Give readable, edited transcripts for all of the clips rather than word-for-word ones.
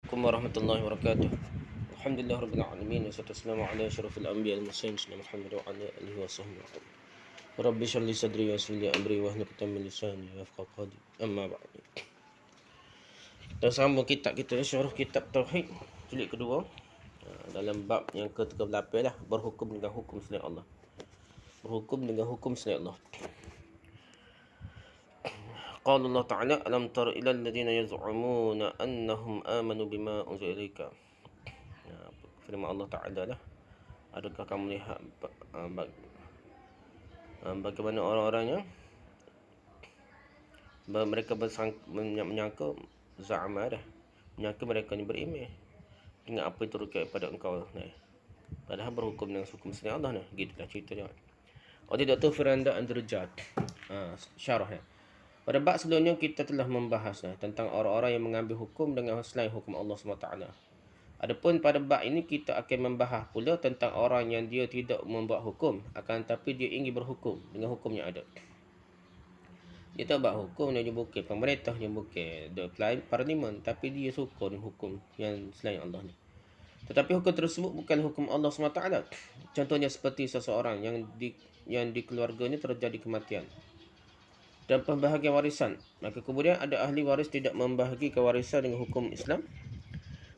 Assalamualaikum warahmatullahi wabarakatuh. Alhamdulillah rabbil alamin wassalatu wassalamu ala asyrafil anbiya'i wal mursalin sayyidina Muhammad wa ala alihi wa sahbihi. Rabbi shrah li sadri wa yassir li amri wahlul 'uqdatam min lisani yafqahu qawli. Amma ba'd. Kita sambung kitab kita syarah kitab tauhid jilid kedua dalam bab yang ke-38 lah, berhukum dengan hukum selain Allah. Berhukum dengan hukum selain Allah. Qala Allah Ta'ala alam tara ila alladhina yaz'umuna annahum amanu bima unzila ilaika. Firman Allah Ta'ala lah, adakah kamu lihat bagaimana orang-orang yang mereka menyangka za'ama dah, menyangka mereka ni beriman dengan apa yang turunkan kepada engkau ni, padahal berhukum dengan hukum selain Allah ni. Gitulah ceritanya. Oleh Dr. Firanda Andarjat syarah ni. Pada bab sebelumnya kita telah membahas tentang orang-orang yang mengambil hukum dengan selain hukum Allah SWT. Adapun pada bab ini kita akan membahas pula tentang orang yang dia tidak membuat hukum, akan tetapi dia ingin berhukum dengan hukum yang ada. Dia tak buat hukum, dia bukan pemerintah, dia bukan parlimen, tapi dia suka dengan hukum yang selain Allah ni. Tetapi hukum tersebut bukan hukum Allah SWT. Contohnya seperti seseorang yang di keluarganya terjadi kematian dan pembahagian warisan, maka kemudian ada ahli waris tidak membahagikan warisan dengan hukum Islam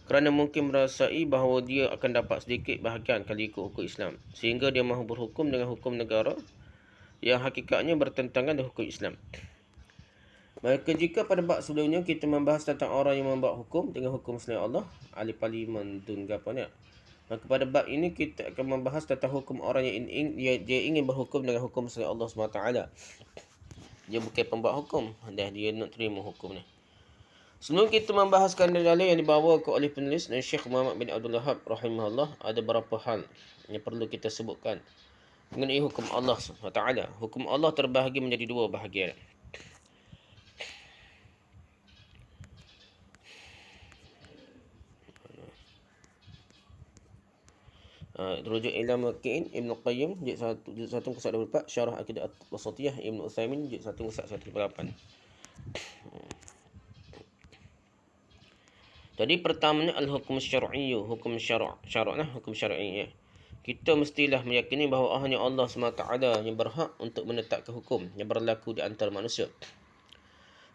kerana mungkin merasai bahawa dia akan dapat sedikit bahagian kalau ikut hukum Islam, sehingga dia mahu berhukum dengan hukum negara yang hakikatnya bertentangan dengan hukum Islam. Maka jika pada bab sebelumnya kita membahas tentang orang yang membuat hukum dengan hukum selain Allah, ahli parlimen dun gapanya, maka pada bab ini kita akan membahas tentang hukum orang yang ingin berhukum dengan hukum selain Allah SWT. Dia bukan pembuat hukum, dan dia nak terima hukum ni. Sebelum kita membahaskan dalil yang dibawa oleh penulis dan Syekh Muhammad bin Abdul Wahhab rahimahullah, ada beberapa hal yang perlu kita sebutkan mengenai hukum Allah SWT. Hukum Allah terbahagi menjadi dua bahagian. Rujuk Ilam Makin Ibn Qayyim juz 1/24, Syarah Aqidah Wasatiyah Ibn Utsaimin juz 1/138. Jadi pertamanya al-hukum syar'i, hukum syara', hukum syar'i. Kita mestilah meyakini bahawa hanya Allah SWT yang berhak untuk menetapkan hukum yang berlaku di antara manusia.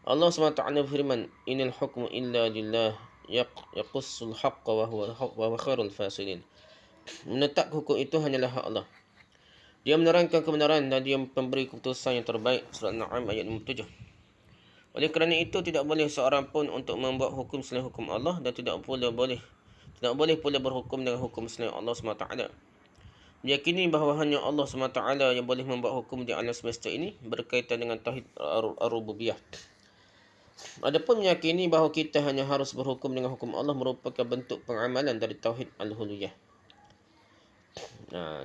Allah SWT berfirman, "Innal hukmu illa lillah yaqussul haqqa wa huwa khairul fasilin." Menetap hukum itu hanyalah hak Allah. Dia menerangkan kebenaran dan dia memberi keputusan yang terbaik. Surah An-Na'am ayat 57. Oleh kerana itu tidak boleh seorang pun untuk membuat hukum selain hukum Allah, dan tidak boleh pula berhukum dengan hukum selain Allah SWT. Meyakini bahawa hanya Allah SWT yang boleh membuat hukum di alam semesta ini berkaitan dengan tauhid ar-rububiyah. Adapun meyakini bahawa kita hanya harus berhukum dengan hukum Allah merupakan bentuk pengamalan dari tauhid al-uluhiyah.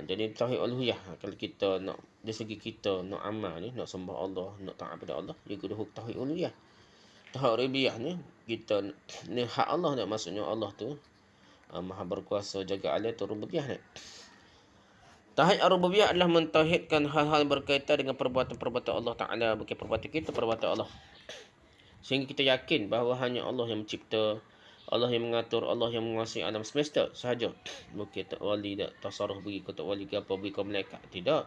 Jadi tauhid uluhiyah, kalau kita nak dari segi kita nak amal ni, nak sembah Allah, nak taat pada Allah, juga tauhid uluhiyah. Tauhid rububiyah ni kita ni hak Allah ni, maksudnya Allah tu maha berkuasa jaga alam tu rububiyah ni. Tauhid ar-rububiyah adalah mentauhidkan hal-hal berkaitan dengan perbuatan-perbuatan Allah Taala, bukan perbuatan kita, perbuatan Allah. Sehingga kita yakin bahawa hanya Allah yang mencipta, Allah yang mengatur, Allah yang menguasai alam semesta sahaja. Bukan tak wali tak tasarruf bagi kau, tak wali ke apa, bagi kau malaikat. Tidak.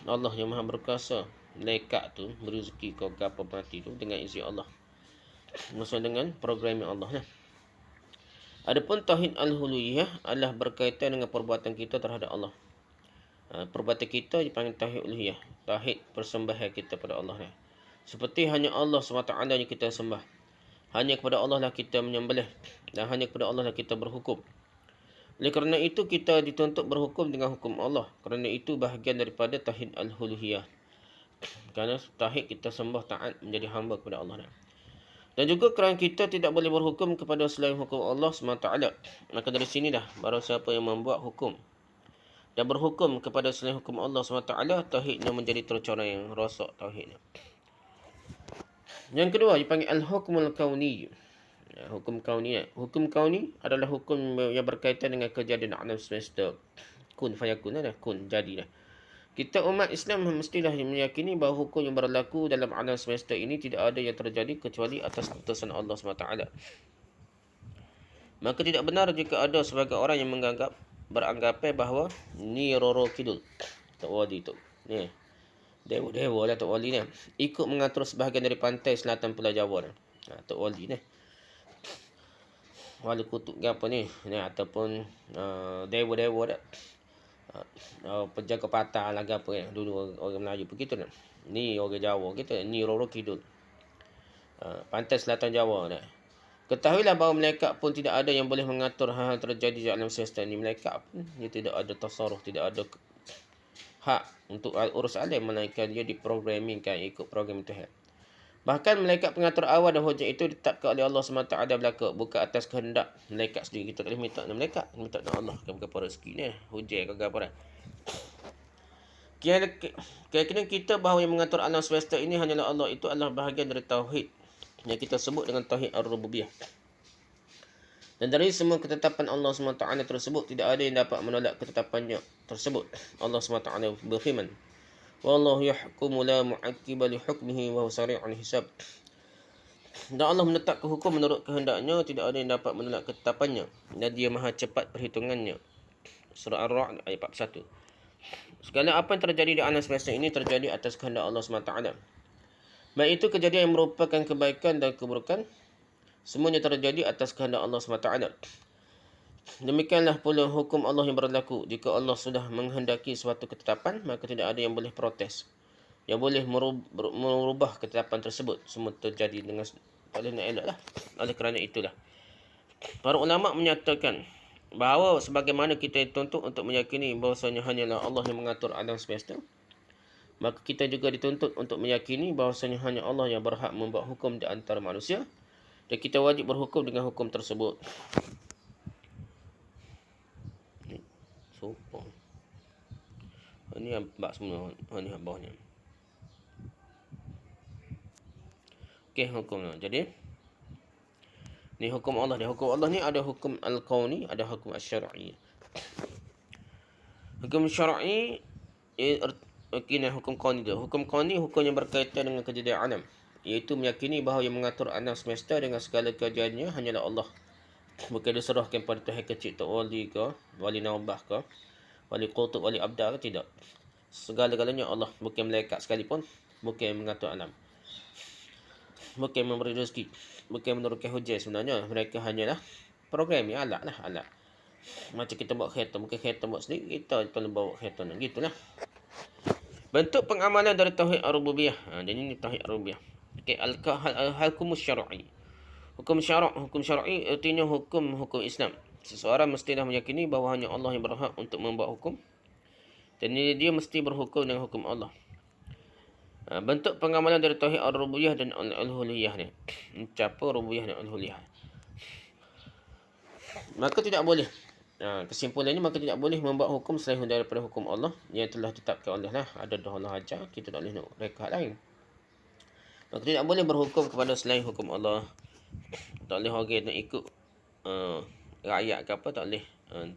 Allah yang maha berkuasa. Malaikat tu beri rezeki kau ke apa mati tu dengan izin Allah. Maksud dengan program Allah. Adapun tauhid al-uluhiyah adalah berkaitan dengan perbuatan kita terhadap Allah. Perbuatan kita dipanggil tauhid uluhiyah. Tauhid persembahan kita pada Allah. Seperti hanya Allah SWT yang kita sembah. Hanya kepada Allah lah kita menyembelih, dan hanya kepada Allah lah kita berhukum. Oleh kerana itu kita dituntut berhukum dengan hukum Allah. Kerana itu bahagian daripada tauhid al-uluhiyah. Kerana tauhid kita sembah taat menjadi hamba kepada Allah. Dan juga kerana kita tidak boleh berhukum kepada selain hukum Allah SWT. Maka dari sini dah baru siapa yang membuat hukum dan berhukum kepada selain hukum Allah SWT, tauhidnya menjadi tercoreng, yang rosak tauhidnya. Yang kedua dipanggil al-hukmul kauni. Hukum kauni. Hukum kauni adalah hukum yang berkaitan dengan kejadian alam semesta. Kun fayakun dah, kun jadi dah. Kita umat Islam mestilah meyakini bahawa hukum yang berlaku dalam alam semesta ini tidak ada yang terjadi kecuali atas keputusan Allah SWT. Maka tidak benar jika ada sebagai orang yang beranggapan bahawa ni Roro Kidul, Tok Wali tu. Ni. Dewa lah Tok Wali ni. Ikut mengatur sebahagian dari pantai selatan Pulau Jawa ni. Tok Wali ni. Wali Kutub ke apa ni. Ni ataupun dewa dah. Penjaga patah lah ke apa ni. Dulu orang Melayu begitu ni. Ni orang Jawa kita. Ni Roro Kidul. Pantai selatan Jawa ni. Ketahuilah bahawa malaikat pun tidak ada yang boleh mengatur hal-hal terjadi di alam semesta ini. Malaikat pun dia tidak ada tasarruf, tidak ada hak untuk urus alam, melainkan dia diprogramingkan ikut program Tuhan. Bahkan malaikat pengatur awal dan hujan itu ditetapkan oleh Allah SWT belaka, bukan atas kehendak malaikat sendiri. Kita tak boleh minta dengan malaikat, minta dengan Allah. Bukan rezeki ni, hujan ke apa dah. Keyakinan kita bahawa yang mengatur alam semesta ini hanyalah Allah itu adalah bahagian dari tauhid yang kita sebut dengan tauhid ar-rububiyah. Dan dari semua ketetapan Allah SWT tersebut, tidak ada yang dapat menolak ketetapannya tersebut. Allah SWT berfirman, Wallahu yahkumu la mu'aqqiba li hukmihi wa huwa sari'ul hisab. Dan Allah menetapkan hukum menurut kehendaknya, tidak ada yang dapat menolak ketetapannya. Dan dia maha cepat perhitungannya. Surah Ar-Ra'd ayat 41. Segala apa yang terjadi di alam semesta ini terjadi atas kehendak Allah SWT. Baik itu kejadian yang merupakan kebaikan dan keburukan, semuanya terjadi atas kehendak Allah SWT. Demikianlah pula hukum Allah yang berlaku. Jika Allah sudah menghendaki suatu ketetapan, maka tidak ada yang boleh protes, yang boleh merubah ketetapan tersebut. Semua terjadi dengan tak boleh nak elak lah. Oleh kerana itulah para ulama menyatakan bahawa sebagaimana kita dituntut untuk meyakini bahawasanya hanyalah Allah yang mengatur alam semesta, maka kita juga dituntut untuk meyakini bahawasanya hanya Allah yang berhak membuat hukum di antara manusia, dan kita wajib berhukum dengan hukum tersebut. Sopan. Ini yang bak semua, ini yang bawahnya. Okey, hukumnya. Jadi ni hukum Allah. Di hukum Allah ni ada hukum al-kauni, ada hukum al-syar'i. Hukum syar'i hukum kauni dia. Hukum kauni hukum yang berkaitan dengan kejadian alam, iaitu meyakini bahawa yang mengatur alam semesta dengan segala kejadiannya hanyalah Allah. Bukan diserahkan pada Tuhan kecil, Tok Wali ke, Wali Nawbah ke, Wali Qutub, Wali Abdal ke, tidak. Segala-galanya Allah, bukan malaikat sekalipun, bukan yang mengatur alam, bukan memberi rezeki, bukan menurunkan hujan. Sebenarnya mereka hanyalah program, ya, alat lah, alat. Macam kita buat kereta, bukan kereta buat sendiri, kita tolong bawa kereta ni, gitulah. Bentuk pengamalan dari tauhid ar-rububiyah. Jadi ini tauhid ar-rububiyah. Okey, al-hukum syar'i. Hukum syar'i artinya hukum Islam. Seseorang mestilah meyakini bahawa hanya Allah yang berhak untuk membuat hukum, dan dia mesti berhukum dengan hukum Allah. Bentuk pengamalan dari tauhid ar-rububiyah dan al-uluhiyah ni. Mencapai rububiyah dan uluhiyah. Maka tidak boleh, kesimpulannya, maka tidak boleh membuat hukum selain daripada hukum Allah yang telah ditetapkan oleh Allah. Ada dah Allah ajar, kita tak boleh nak reka lain. Maka tidak boleh berhukum kepada selain hukum Allah. Tak boleh orang nak ikut rakyat ke apa, tak boleh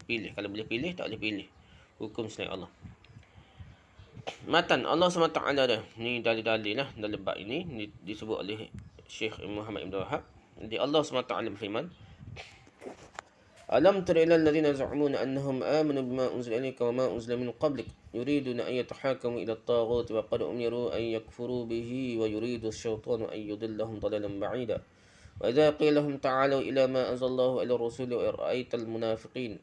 pilih. Kalau boleh pilih, tak boleh pilih hukum selain Allah. Matan Allah SWT dah. Ni dalil-dalil lah dalam bab ini disebut oleh Syekh Muhammad Ibn Wahab. Jadi Allah SWT berfirman, Alam tara ila alladhina yaz'umuna annahum amanu bima unzila ilayka wa ma unzila min qablik yuriduna an yatahakamu ila at-taghut wa qad umiru an yakfuru bihi wa yuridu asy-syaitanu an yudillahum dalalan ba'ida. Wa idza qila lahum ta'alu ila ma anzalallahu ila ar-rusuli wa ra'aital munafiqin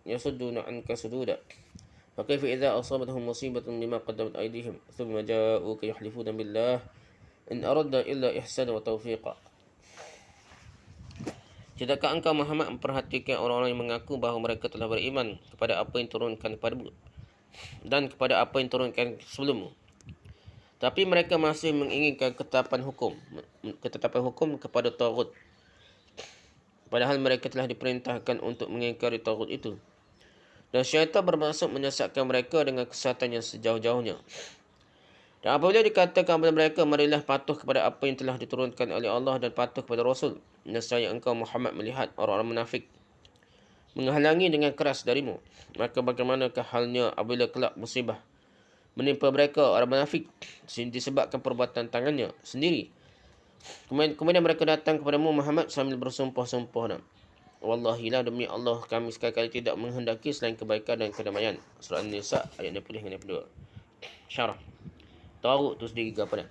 yasudduna anka sududa. Fa kayfa idza asabatuhum musibatun bima qaddamat aydihim thumma ja'uka yahlifuna billah in aradna illa ihsana wa tawfiqa. Tidakkah engkau Muhammad memperhatikan orang-orang yang mengaku bahawa mereka telah beriman kepada apa yang turunkan kepadamu dan kepada apa yang turunkan sebelummu, tapi mereka masih menginginkan ketetapan hukum kepada taghut, padahal mereka telah diperintahkan untuk mengingkari taghut itu, dan syaitan bermaksud menyesatkan mereka dengan kesesatan yang sejauh-jauhnya. Dan apabila dikatakan kepada mereka, marilah patuh kepada apa yang telah diturunkan oleh Allah dan patuh kepada Rasul, nescaya engkau Muhammad melihat orang-orang munafik menghalangi dengan keras darimu, maka bagaimanakah halnya apabila kelak musibah menimpa mereka orang munafik disebabkan perbuatan tangannya sendiri, Kemudian mereka datang kepadamu Muhammad sambil bersumpah-sumpah. Wallahi la, demi Allah kami sekali-kali tidak menghendaki selain kebaikan dan kedamaian. Surah An-Nisa ayat 60 hingga 62. Syarah. Taghut tu sendiri apa dia?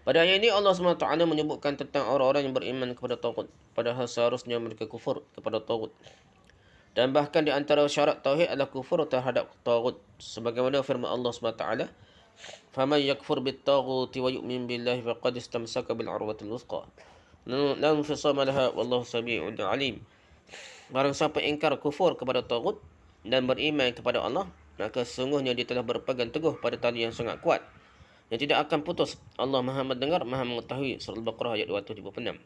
Pada ayat ini Allah SWT menyebutkan tentang orang-orang yang beriman kepada taghut, padahal seharusnya mereka kufur kepada taghut. Dan bahkan di antara syarat tauhid adalah kufur terhadap taghut. Sebagaimana firman Allah SWT, "Faman yakfur bit-taghuti wa yu'min billahi faqad istamsaka bil 'urwatil wuthqa. La infisama laha wallahu samii'un 'alim." Barang siapa ingkar kufur kepada taghut dan beriman kepada Allah, maka sesungguhnya dia telah berpegang teguh pada tali yang sangat kuat yang tidak akan putus. Allah Maha mendengar, Maha mengetahui. Surah Al-Baqarah ayat 276.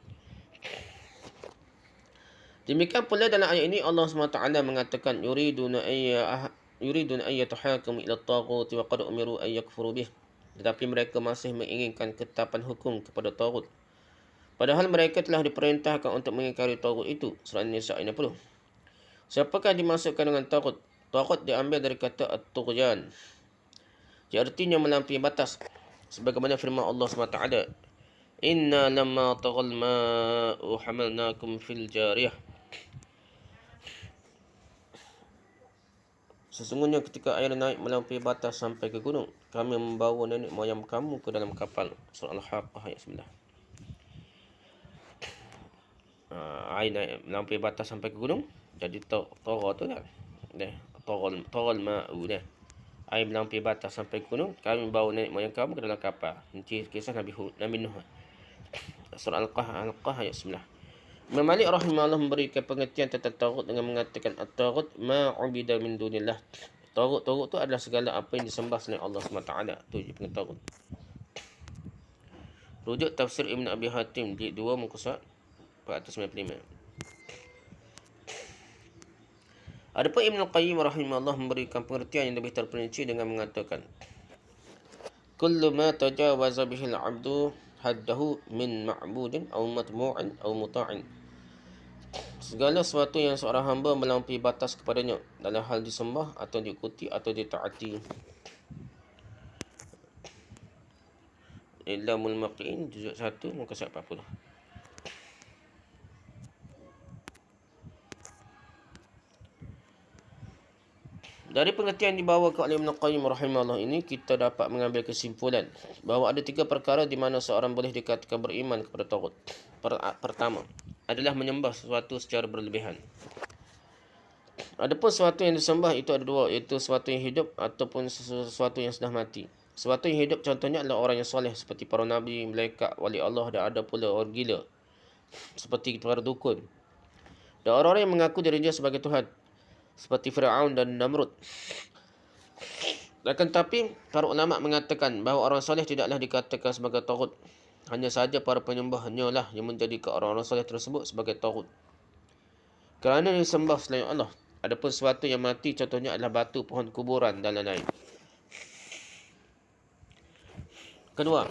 Demikian pula dalam ayat ini Allah SWT mengatakan yuriduna an yatahakamu ila at-taghuti wa qad umiru an yakfuru bih. Tetapi mereka masih menginginkan ketetapan hukum kepada taghut, padahal mereka telah diperintahkan untuk mengingkari taghut itu. Surah An-Nisa ayat 60. Siapakah dimasukkan dengan taghut? Taghut diambil dari kata at-tughyan, yang artinya melampaui batas. Sebagaimana firman Allah SWT, "Inna lamma taghal ma'u hamalnakum fil jariyah." Sesungguhnya ketika air naik melampaui batas sampai ke gunung, kami membawa nenek moyang kamu ke dalam kapal. Surah Al-Haqqah ayat 9. Air naik melampaui batas sampai ke gunung, jadi tagha tu kan. Taghal ma'u dah. Air melampaui batas sampai ke gunung, kami membawa nenek moyang kamu ke dalam kapal. Ini kisah Nabi Nuh. Surah Al-Qah ayat 9. Imam Malik rahimahullah memberikan pengertian tentang taghut dengan mengatakan at-taghut ma'ubida min dunillah. Taghut tu adalah segala apa yang disembah selain Allah SWT. Tu je pengertian taghut. Rujuk tafsir Ibn Abi Hatim di 2 muka surat 495. Adapun Ibn Al-Qayyim rahimahullah memberikan pengertian yang lebih terperinci dengan mengatakan kullu ma tajawaza bihi al-'abdu haddahu min ma'budin aw matmu'in aw muta'in. Segala sesuatu yang seorang hamba melampaui batas kepadanya dalam hal disembah atau diikuti atau ditaati. Ilamul Maqi'in juzuk 1 muka surat 40. Dari pengertian dibawa oleh Ibn Qayyim rahimahullah ini, kita dapat mengambil kesimpulan bahawa ada 3 perkara di mana seorang boleh dikatakan beriman kepada taghut. Pertama adalah menyembah sesuatu secara berlebihan. Adapun sesuatu yang disembah itu ada 2, iaitu sesuatu yang hidup ataupun sesuatu yang sudah mati. Sesuatu yang hidup contohnya adalah orang yang soleh seperti para nabi, malaikat, wali Allah, dan ada pula orang gila seperti para dukun dan orang-orang yang mengaku dirinya sebagai Tuhan seperti Fir'aun dan Namrud. Akan tetapi para ulama mengatakan bahawa orang soleh tidaklah dikatakan sebagai taghut. Hanya sahaja para penyembahnya lah yang menjadikan orang-orang soleh tersebut sebagai taghut, kerana disembah selain Allah. Adapun sesuatu yang mati contohnya adalah batu, pohon, kuburan dan lain-lain. Kedua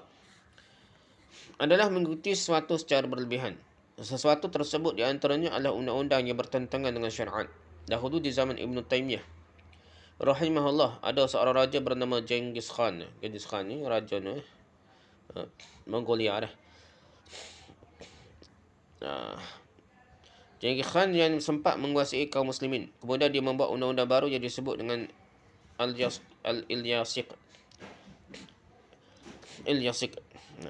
adalah mengikuti sesuatu secara berlebihan. Sesuatu tersebut di antaranya adalah undang-undang yang bertentangan dengan syariat. Dahulu di zaman Ibn Taymiyah rahimahullah, ada seorang raja bernama Genghis Khan. Genghis Khan ni raja ni Mongolia dah. Genghis Khan yang sempat menguasai kaum muslimin. Kemudian dia membuat undang-undang baru yang disebut dengan Al-Ilyasiq.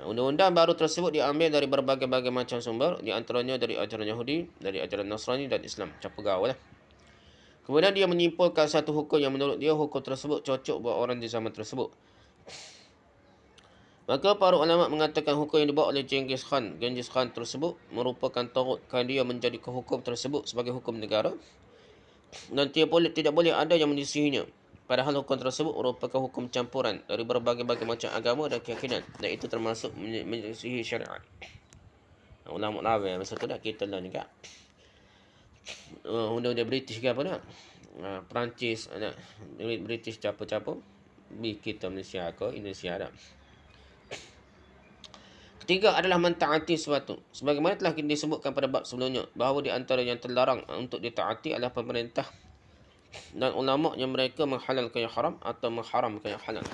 Undang-undang baru tersebut diambil dari berbagai-bagai macam sumber, di antaranya dari ajaran Yahudi, dari ajaran Nasrani dan Islam. Campur gaul lah. Kemudian dia menyimpulkan satu hukum yang menurut dia hukum tersebut cocok buat orang di zaman tersebut. Maka para ulama mengatakan hukum yang dibuat oleh Genghis Khan tersebut merupakan taghut, kerana dia menjadikan hukum tersebut sebagai hukum negara dan tidak boleh ada yang menyelisihinya. Padahal hukum tersebut merupakan hukum campuran dari berbagai-bagai macam agama dan keyakinan, dan itu termasuk menyelisihi syariat. Ulama lawan masa tu dah kita lah juga. Undang-undang British ke apa dah? Perancis, British capur-capur. Kita Malaysia ke Indonesia dah. Ketiga adalah mentaati sesuatu. Sebagaimana telah disebutkan pada bab sebelumnya, bahawa di antara yang terlarang untuk ditaati adalah pemerintah dan ulama yang mereka menghalalkan yang haram atau mengharamkan yang halal.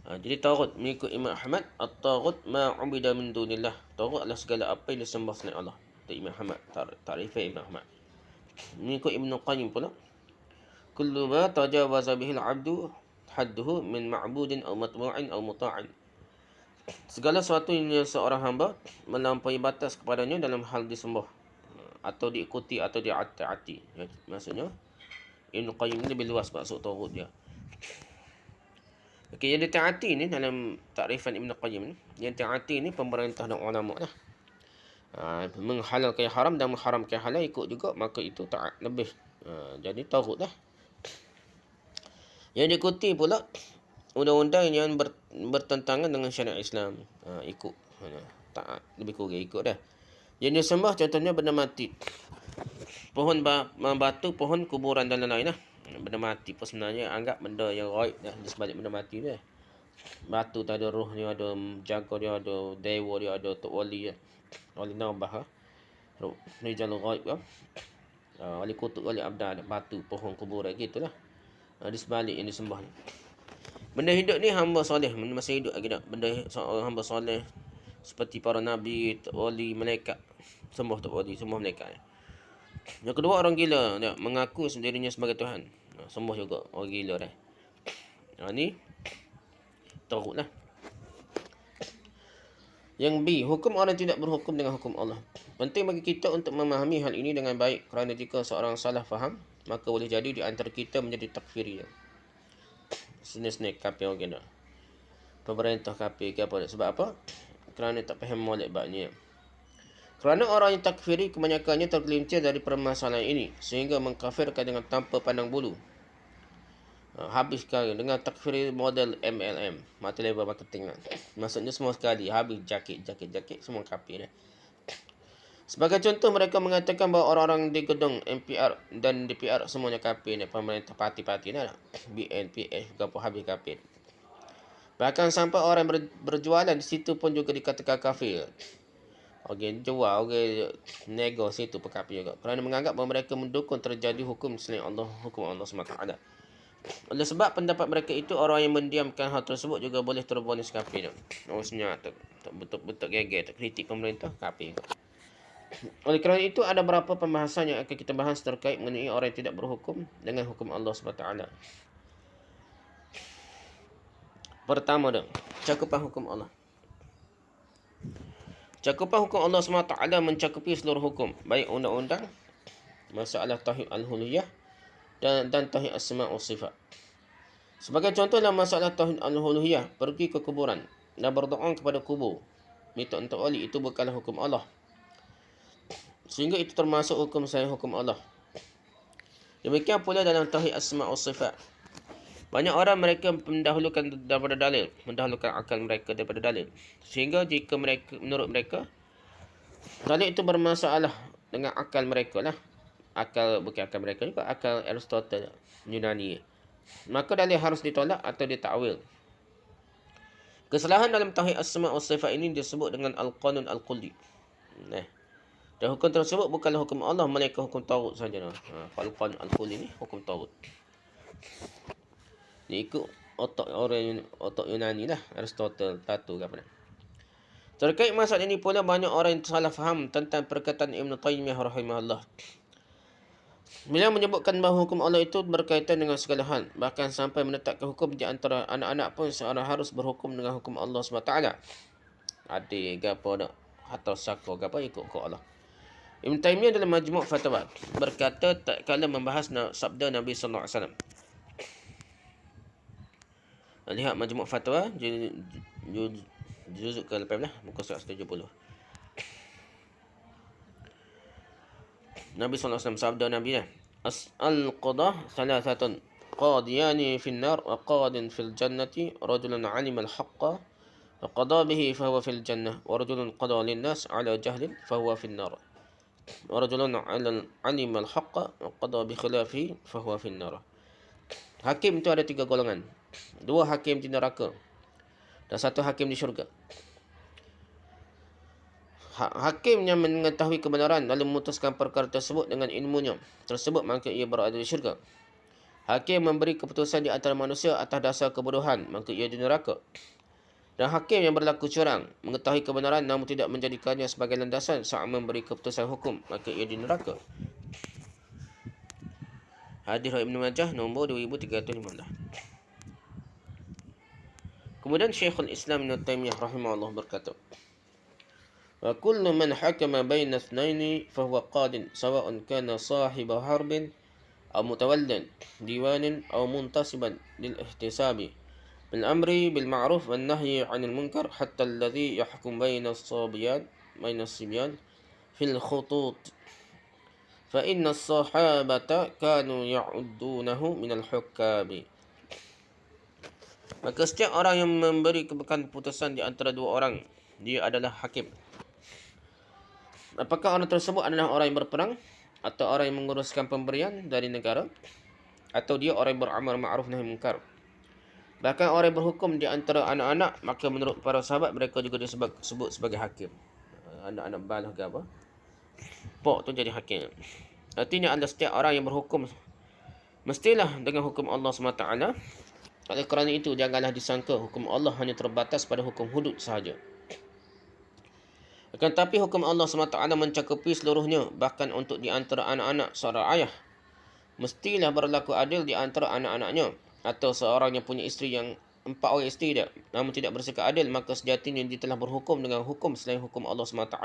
Jadi taghut mengikut Imam Ahmad, at-taghut ma 'ubida min dunillah. Taghut adalah segala apa yang disembah selain Allah. Itu Imam Ahmad, ta'rifnya Imam Ahmad. Mengikut Ibn Qayyim pula, kullu ma tajawaza bihi al-'abdu hadduhu min ma'budin aw matbu'in aw muta'in. Segala sesuatu yang seorang hamba melampaui batas kepadanya dalam hal disembah atau diikuti atau diataati. Maksudnya Ibn Qayyim ni lebih luas maksud taghut dia. Okey, yang ditaati ni dalam takrifan Ibn Qayyim ni, yang taati ni pemerintah dan ulama lah. Menghalalkan yang haram dan mengharamkan halal ikut juga, maka itu taat lebih. Jadi taghut lah. Yang diikuti pula undang-undang yang bertentangan dengan syariat Islam, ikut. Taat lebih kurang ikut dah. Yang disembah contohnya benda mati. Pohon batu, pohon kuburan dan lain-lain lah. Benda mati pun sebenarnya anggap benda yang gaib dah di sebalik benda mati tu. Batu tu ada roh dia, ada jaga dia, ada dewa dia, ada tok wali ya. Wali nabah lah. Rijal gaib kan. Wali kutub, wali abdal, batu, pohon kuburan gitulah. Di sebalik yang disembah ni. Benda hidup ni hamba soleh, benda masih hidup lagi tak. Benda seorang hamba soleh seperti para nabi, tok wali, malaikat. Sembah tok wali, sembah malaikat. Yang kedua, orang gila dia mengaku sendirinya sebagai Tuhan. Sembah juga orang gila dah. Ni taghut lah. Yang B, hukum orang tidak berhukum dengan hukum Allah. Penting bagi kita untuk memahami hal ini dengan baik, kerana jika seorang salah faham, maka boleh jadi di antara kita menjadi takfiri. Snake kafir orang kena. Pemerintah kafir ke apa? Sebab apa? Kerana tak faham molek baknya. Kerana orang yang takfiri kebanyakannya tergelincir dari permasalahan ini sehingga mengkafirkan dengan tanpa pandang bulu. Habis sekali dengan takfiri model MLM, multi-level marketing lah. Maksudnya semua sekali habis jakit semua kafir. Sebagai contoh, mereka mengatakan bahawa orang-orang di gedung MPR dan DPR semuanya kafir ni, pemerintah parti-parti lah. BNPF gapo habis kafir. Bahkan sampai orang berjualan di situ pun juga dikatakan kafir. Orang jual, orang nego situ pekapir juga. Kerana menganggap bahawa mereka mendukung terjadi hukum selain Allah, hukum Allah SWT. Oleh sebab pendapat mereka itu, orang yang mendiamkan hal tersebut juga boleh tervonis kafir. Maksudnya betul-betul geger, kritik pemerintah, kafir. Oleh kerana itu, ada beberapa pembahasan yang akan kita bahas terkait mengenai orang yang tidak berhukum dengan hukum Allah SWT. Pertama dah, cakupan hukum Allah. Cakupan hukum Allah SWT mencakupi seluruh hukum, baik undang-undang, masalah tauhid al-uluhiyah dan tauhid asma' wa sifat. Sebagai contoh dalam masalah tauhid al-uluhiyah, pergi ke kuburan dan berdoa kepada kubur, minta untuk wali, itu bukanlah hukum Allah. Sehingga itu termasuk hukum selain hukum Allah. Demikian pula dalam tauhid asma' wa sifat. Banyak orang mereka mendahulukan daripada dalil, mendahulukan akal mereka daripada dalil. Sehingga jika mereka, menurut mereka, dalil itu bermasalah dengan akal mereka lah. Akal, bukan akal mereka juga, akal Aristotle, Yunani. Maka dalil harus ditolak atau ditakwil. Kesalahan dalam tauhid asma' wa sifat ini disebut dengan al-qanun al-kulli. Dan hukum tersebut bukanlah hukum Allah, melainkan hukum taghut saja. Al-qanun al-kulli ni hukum taghut. Dia ikut otak Yunani lah, Aristotle, Plato ke apa. Terkait masalah ini pula, banyak orang yang salah faham tentang perkataan Ibn Taymiyah rahimahullah. Beliau menyebutkan bahawa hukum Allah itu berkaitan dengan segala hal, bahkan sampai menetapkan hukum di antara anak-anak pun seorang harus berhukum dengan hukum Allah SWT. Adik ke apa nak, atau sako ke apa, ikut hukum Allah. Ibn Taymiyah dalam Majmu' Fatwa berkata tak kala membahas sabda Nabi sallallahu alaihi wasallam. Lihat Majmu' Fatwa juzuk ke-18 muka 170. Nabi sallallahu alaihi wasallam, sabda Nabi dah, al-qadah thalathatun qadiyani fil nar wa qadin fil jannati, rajulun 'alima al-haqqa wa qada bihi fa huwa fil jannah, wa rajulun qada lin-nas 'ala jahlin fa huwa fil nar, wa rajulun 'alima al-haqqa wa qada bi khilafihi fa huwa fil nar. Hakim itu ada 3 golongan. 2 hakim di neraka dan 1 hakim di syurga. Hakim yang mengetahui kebenaran lalu memutuskan perkara tersebut dengan ilmunya tersebut, maka ia berada di syurga. Hakim memberi keputusan di antara manusia atas dasar kebodohan, maka ia di neraka. Dan hakim yang berlaku curang, mengetahui kebenaran namun tidak menjadikannya sebagai landasan saat memberi keputusan hukum, maka ia di neraka. Hadis riwayat Ibnu Majah nombor 2315. Kemudian Syekhul Islam Ibnu Taimiyah rahimahullah berkata, "Wa kullu man hakama baina ithnaini fa huwa qadin, sawa'un kana sahiba harbin aw mutawallan diwanin aw muntasiban lil ihtisabi bil amri bil ma'ruf wan nahyi 'anil munkar hatta alladhi yahkum baina as-sibyan fil khutut fa inna as-sahabata kanu ya'uddunahu minal hukami." Maka setiap orang yang memberi keputusan di antara dua orang, dia adalah hakim. Apakah orang tersebut adalah orang yang berperang, atau orang yang menguruskan pemberian dari negara, atau dia orang yang beramal ma'ruf nahi munkar. Bahkan orang yang berhukum di antara anak-anak, maka menurut para sahabat mereka juga disebut sebagai hakim. Anak-anak balah ke apa, pok tu jadi hakim. Artinya anda setiap orang yang berhukum mestilah dengan hukum Allah SWT. Oleh kerana itu janganlah disangka hukum Allah hanya terbatas pada hukum hudud sahaja. Akan tetapi hukum Allah SWT mencakupi seluruhnya, bahkan untuk di antara anak-anak seorang ayah. Mestilah berlaku adil di antara anak-anaknya, atau seorang yang punya isteri yang 4 orang isteri dia, namun tidak bersikap adil, maka sejatinya dia telah berhukum dengan hukum selain hukum Allah SWT.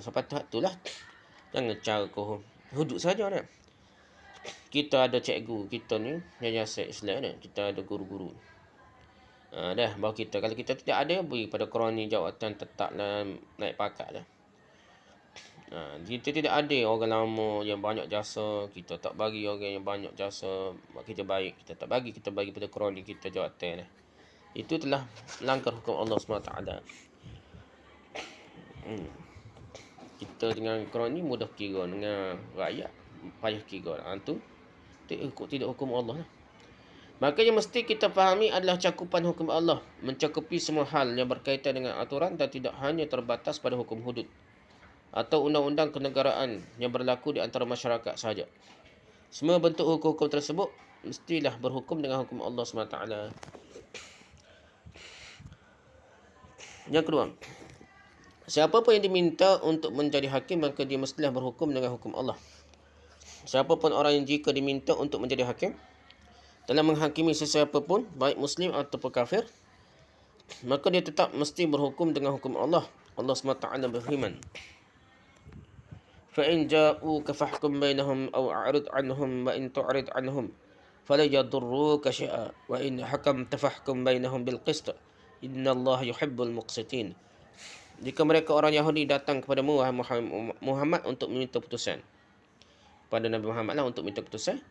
Sampai tahap itulah. Jangan cara kau hudud saja dah. Kita ada cikgu kita ni, Yayasan Islam dah. Kita ada guru-guru. Dah, bahawa kita, kalau kita tidak ada, beri pada kroni jawatan tetaplah naik pakat dah. Kita tidak ada orang lama yang banyak jasa, kita tak bagi orang yang banyak jasa, kita baik, kita tak bagi, kita bagi pada kroni kita jawatan dah. Itu telah melanggar hukum Allah SWT. Kita dengan kroni mudah kira, dengan rakyat payah kira. Itu tidak hukum Allah lah. Makanya mesti kita fahami adalah cakupan hukum Allah, mencakupi semua hal yang berkaitan dengan aturan dan tidak hanya terbatas pada hukum hudud atau undang-undang kenegaraan yang berlaku di antara masyarakat sahaja. Semua bentuk hukum-hukum tersebut mestilah berhukum dengan hukum Allah SWT. Yang kedua, siapa pun yang diminta untuk menjadi hakim, maka dia mestilah berhukum dengan hukum Allah. Siapa pun orang yang jika diminta untuk menjadi hakim dalam menghakimi sesiapa pun, baik Muslim ataupun kafir, maka dia tetap mesti berhukum dengan hukum Allah. Allah SWT berfirman, فَإِنْ جَاءُوكَ فَاحْكُمْ بَيْنَهُمْ أَوْ أَعْرِضْ عَنْهُمْ وَإِنْ تُعْرِضْ عَنْهُمْ فَلَا يَضُرُّوكَ شَيْئًا وَإِنْ حَكَمْتَ فَاحْكُمْ بَيْنَهُمْ بِالْقِسْطِ إِنَّ اللَّهَ يُحِبُّ الْمُقْسِطِينَ. Jika mereka orang Yahudi datang kepadamu, wahai Muhammad, untuk meminta putusan, pada Nabi Muhammad lah untuk minta putusan,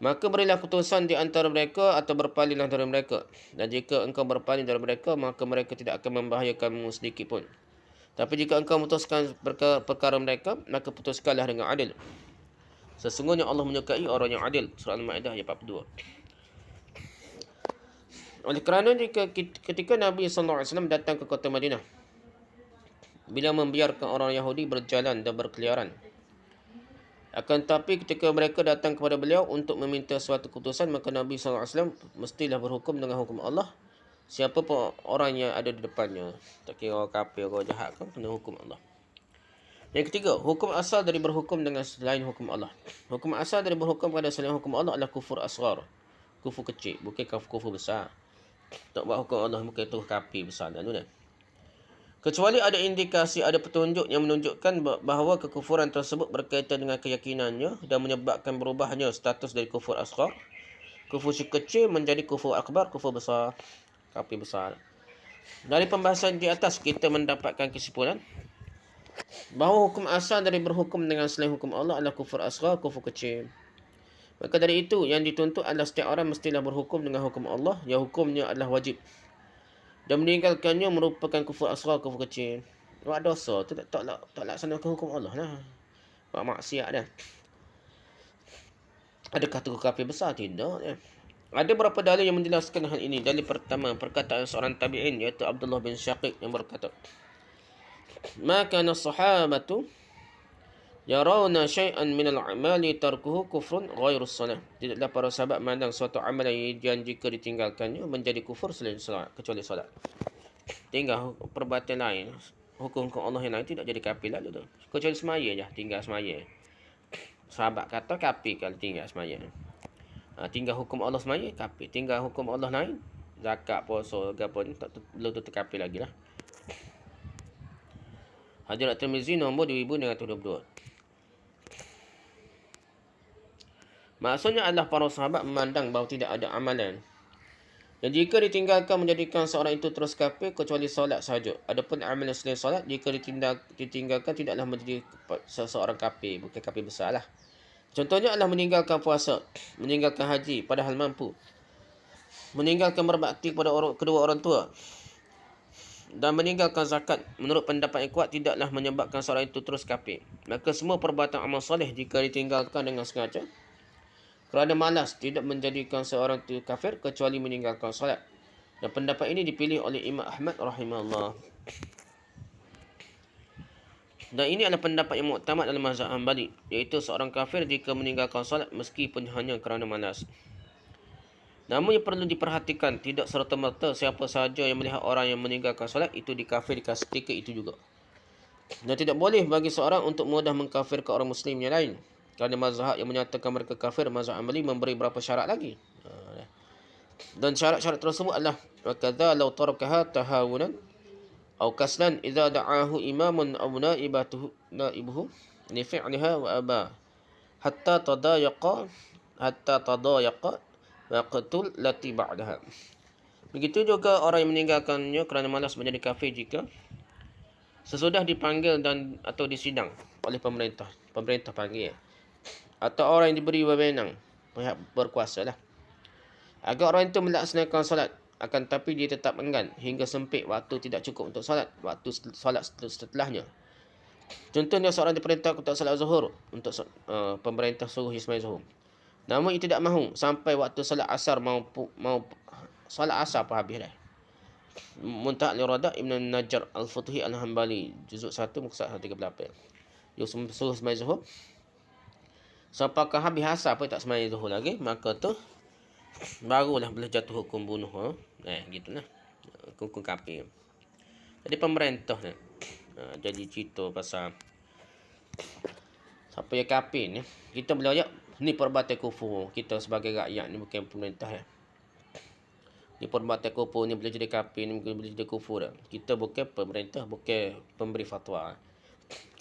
maka berilah putusan di antara mereka atau berpalinglah dari mereka. Dan jika engkau berpaling dari mereka, maka mereka tidak akan membahayakanmu sedikit pun. Tapi jika engkau memutuskan perkara mereka, maka putuskanlah dengan adil. Sesungguhnya Allah menyukai orang yang adil. Surah Al-Ma'idah ayat 42. Oleh kerana ketika Nabi SAW datang ke kota Madinah, beliau membiarkan orang Yahudi berjalan dan berkeliaran. Akan tetapi ketika mereka datang kepada beliau untuk meminta suatu keputusan, maka Nabi SAW mestilah berhukum dengan hukum Allah. Siapa pun orang yang ada di depannya, tak kira orang kafir, orang jahat kan, kena hukum Allah. Yang ketiga, hukum asal dari berhukum dengan selain hukum Allah. Hukum asal dari berhukum pada selain hukum Allah adalah kufur asghar, kufur kecil, bukan kufur besar. Tak buat hukum Allah bukan itu kafir besar dah tu dah. Kecuali ada indikasi, ada petunjuk yang menunjukkan bahawa kekufuran tersebut berkaitan dengan keyakinannya dan menyebabkan berubahnya status dari kufur asghar, kufur kecil menjadi kufur akbar, kufur besar, kafir besar. Dari pembahasan di atas kita mendapatkan kesimpulan bahawa hukum asal dari berhukum dengan selain hukum Allah adalah kufur asghar, kufur kecil. Maka dari itu yang dituntut adalah setiap orang mestilah berhukum dengan hukum Allah yang hukumnya adalah wajib, dan meninggalkannya merupakan kufur asghar, kufur kecil. Buat dosa tu tak laksanakan hukum Allah lah. Buat maksiat dah. Adakah itu kafir besar? Tidak. Ada beberapa dalil yang menjelaskan hal ini. Dalil pertama, perkataan seorang tabi'in, iaitu Abdullah bin Syaqiq, yang berkata, "Ma kana sahabatu Yarawna syai'an minal a'mali tarkuhu kufrun ghairus salah. Tidaklah para sahabat memandang suatu amalan yang jika ditinggalkannya menjadi kufur selain salat, kecuali salat. Tinggal perbuatan lain, hukum Allah yang lain tidak jadi kafir lalu tu. Kecuali semaya je, tinggal semaya. Sahabat kata kafir kalau tinggal semaya. Tinggal hukum Allah semaya kafir. Tinggal hukum Allah lain, zakat, puasa, gapo ni tak belum tentu kafir lagi lah. Hadis Tirmizi nombor 2922. Maksudnya adalah para sahabat memandang bahawa tidak ada amalan dan jika ditinggalkan menjadikan seorang itu terus kafir kecuali solat sahaja. Adapun amalan selain solat jika ditinggalkan tidaklah menjadi seseorang kafir, bukan kafir besar lah. Contohnya adalah meninggalkan puasa, meninggalkan haji padahal mampu, meninggalkan berbakti kepada kedua orang tua dan meninggalkan zakat. Menurut pendapat yang kuat tidaklah menyebabkan seorang itu terus kafir. Maka semua perbuatan amal soleh jika ditinggalkan dengan sengaja kerana malas tidak menjadikan seorang itu kafir kecuali meninggalkan solat. Dan pendapat ini dipilih oleh Imam Ahmad rahimahullah. Dan ini adalah pendapat yang muktamad dalam mazhab Hanbali, iaitu seorang kafir jika meninggalkan solat meskipun hanya kerana malas. Namun yang perlu diperhatikan, tidak serta-merta siapa sahaja yang melihat orang yang meninggalkan solat itu dikafirkan seketika itu juga. Dan tidak boleh bagi seorang untuk mudah mengkafirkan orang muslim yang lain. Kerana mazhab yang menyatakan mereka kafir, mazhab Hanbali memberi berapa syarat lagi. Dan syarat-syarat tersebut adalah wakadha law tarakaha tahawunan aw kaslan idza da'ahu imamun aw naibuhu li fi'liha wa aba hatta tadayaqa waqtul lati ba'daha. Begitu juga orang yang meninggalkannya kerana malas menjadi kafir jika sesudah dipanggil dan atau disidang oleh pemerintah panggil, atau orang yang diberi wewenang, pihak berkuasa lah, agar orang itu melaksanakan solat, akan tapi dia tetap enggan hingga sempit waktu tidak cukup untuk solat, waktu solat setelahnya. Contohnya seorang diperintah untuk solat zuhur, untuk pemerintah suruh ismail zuhur, namun ia tidak mahu sampai waktu solat asar mau solat asar pun habis dah. Muntah al-Irada Ibn Najjar Al-Futuhi Al-Hambali juzuk 1 muka 138. Dia suruh ismail zuhur sampai habis asar pun tak sembahyang zuhur lagi, maka tu barulah boleh jatuh hukum bunuh. Gitulah. Hukum kafir. Jadi pemerintah ni jadi cerita pasal siapa yang kafir ni, kita boleh ayat ni perbuatan kufur. Kita sebagai rakyat ni bukan pemerintah ya. Ni perbuatan kufur ni boleh jadi kafir, ni boleh jadi kufur dah. Kita bukan pemerintah, bukan pemberi fatwa.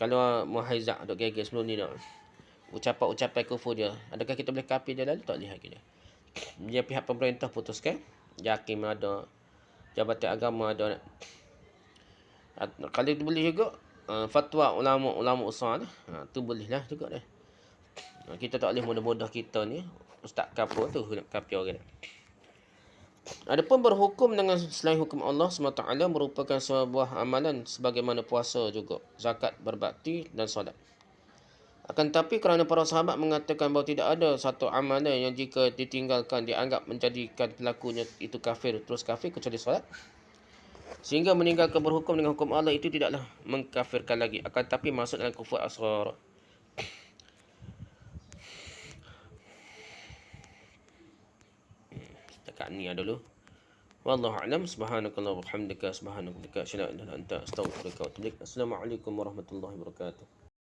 Kalau Muhaizak dok geger sebelum ni dah, ucapan kufur dia, adakah kita boleh kafir dia lalu? Tak boleh lagi dia. Dia pihak pemerintah putuskan, hakim ada, jabatan agama ada. Kalau itu boleh juga fatwa ulama usul lah, tu boleh lah juga dah. Kita tak boleh mudah-mudah kita ni ustaz kafir tu nak kafir orang. Adapun berhukum dengan selain hukum Allah SWT merupakan sebuah amalan sebagaimana puasa juga, zakat, berbakti dan solat. Akan tetapi kerana para sahabat mengatakan bahawa tidak ada satu amalan yang jika ditinggalkan dianggap menjadikan pelakunya itu kafir, terus kafir kecuali solat, sehingga meninggalkan berhukum dengan hukum Allah itu tidaklah mengkafirkan lagi, akan tetapi masuk dalam kufur asghar. Setakat ni dulu. Wallahu a'lam. Subhanakallah wa bihamdika, subhanaka asyhadu an la ilaha illa anta, astaghfiruka wa atubu ilaik. Assalamualaikum warahmatullahi wabarakatuh.